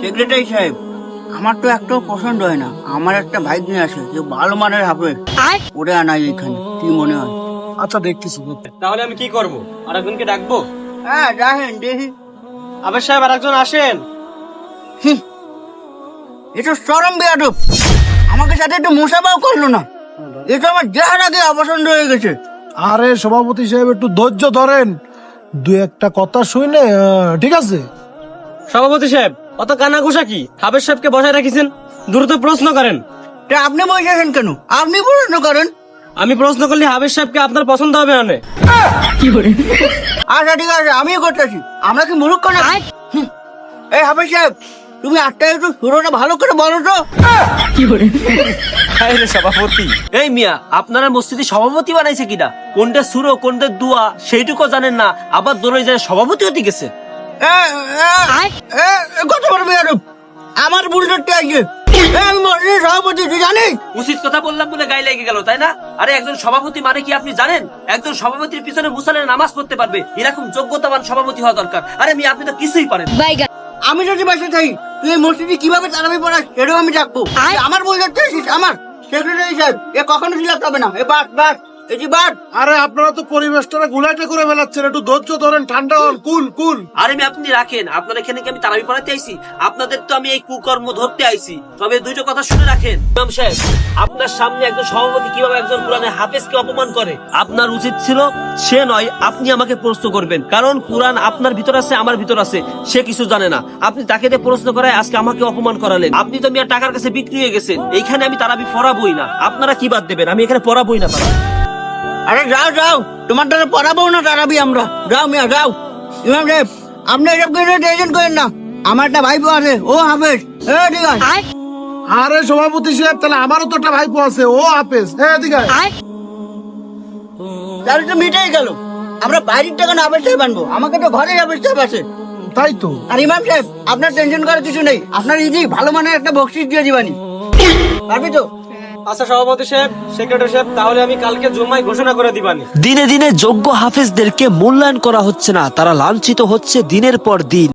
Secretary সাহেব, আমার তো একটাও পছন্দ হয় না। আমার একটা ভাই নিয়ে আসে যে ভালো মানের হবে, ওরে আনাই এখানে, কি মনে হয়? আচ্ছা দেখতেছি। তাহলে আমি কি করব? আরেকজনকে ডাকবো? হ্যাঁ দেখেন দেখি। আবেশ সাহেব আরেকজন আসেন। এটা চরম বেয়াদব, আমাকে সাথে একটু মোসাফাও করলো না। এটা আমার দেহার আগে অপছন্দ হয়ে গেছে। আরে সভাপতি সাহেব একটু ধৈর্য ধরেন, দু একটা কথা শুনে ঠিক আছে। সভাপতি সাহেব অত কানাঘুষা কি? আবেশ সাহেবকে বসায় রাখিছেন, দ্রুত প্রশ্ন করেন। তা আপনি বসেছেন কেন? আপনি প্রশ্ন করেন। আমি প্রশ্ন করলে আবেশ সাহেবকে আপনার পছন্দ হবে না। আচ্ছা ঠিক আছে, আমিও করতেছি। আমরা কি মুরুক্ষ না? এই হাফেজ সাহেব, তুমি আটটা একটু শুরোটা ভালো করে বলো তো। সভাপতি এই মিয়া, আপনারা মসজিদে সভাপতি বানাইছে কিনা? কোনটা সুরো কোনটা দুয়া সেইটুকু জানেন না, আবার দোনোই যায় সভাপতি হতে গেছে। কত বড় বেয়াদব, আমার বুড়োটা আগে আমি মসজিদের সভাপতি, তুই জানিস? উচিত কথা বললাম বলে গায়ে লেগে গেল, তাই না? আরে একজন সভাপতি মানে কি আপনি জানেন? একজন সভাপতির পিছনে মুসাল্লিরা নামাজ পড়তে পারবে, এরকম যোগ্যতাবান সভাপতি হওয়া দরকার। আরে মিয়া, আপনি তো কিছুই পারেন না। আমি যদি বাসে থাকি, তুই এই মসজিদে কিভাবে তারাবি পড়াস সেটাও আমি ডাকবো। আমার বই দেখতে আসিস? আমার সেক্রেটারি সাহেব, এ কখনো সিলেক্ট হবে না। এ বাদ বাদ, এটি বাদ। আরে আপনারা তো পরিবেশটা গুলাইটা করে ফেলাচ্ছেন, একটু ধৈর্য ধরেন, ঠান্ডা হন, কুল কুল। আরে মিয়া, আপনি রাখেন, আপনার এখানে কি আমি তারাবি পড়াতে আইছি? আপনাদের তো আমি এই কুকর্ম ধরতে আইছি। তবে দুইটা কথা শুনে রাখেন ইমাম সাহেব, আপনার সামনে একজন সভাপতি কিভাবে একজন কোরআনে হাফেজকে অপমান করে, আপনার উচিত ছিল সে নয়, আপনি আমাকে প্রশ্ন করবেন। কারণ কোরআন আপনার ভিতর আছে, আমার ভিতর আছে, সে কিছু জানে না। আপনি তাকে দিয়ে প্রশ্ন করায় আজকে আমাকে অপমান করালেন। আপনি তো মিয়া টাকার কাছে বিক্রি হয়ে গেছেন। এইখানে আমি তারাবি পড়াবই না, আপনারা কি বাদ দেবেন? আমি এখানে পড়াবই না তারা। আরে যাও যাও, তোমার দ্বারা পড়াবো না তারাবি আমরা। যাও মিয়া যাও। ইমাম সাহেব, আপনি এসব কিছু টেনশন করেন না, আমার একটা ভাইপো আছে, ও হাফেজ। ঠিক আছে। আরে সভাপতি সাহেব, তাহলে আমারও তো একটা ভাইপো আছে, ও হাফেজ। হ্যাঁ ঠিক আছে। তাহলে তো মিটেই গেল। আমরা বাইরের টাকা না হাফেজ সাহেব আনবো, আমাকে তো ঘরে হাফেজ সাহেব আছে। তাই তো। আর ইমাম সাহেব, আপনার টেনশন করার কিছু নেই, আপনার ইজি ভালো মানের একটা বকশিস দিয়ে দিবানি। পারবি তো? আচ্ছা সভাপতি সাহেব, সেক্রেটারি সাহেব, তাহলে আমি কালকে জুম্মায় ঘোষণা করে দিবানি। দিনে দিনে যোগ্য হাফেজদেরকে মূল্যায়ন করা হচ্ছে না, তারা লাঞ্ছিত হচ্ছে দিনের পর দিন।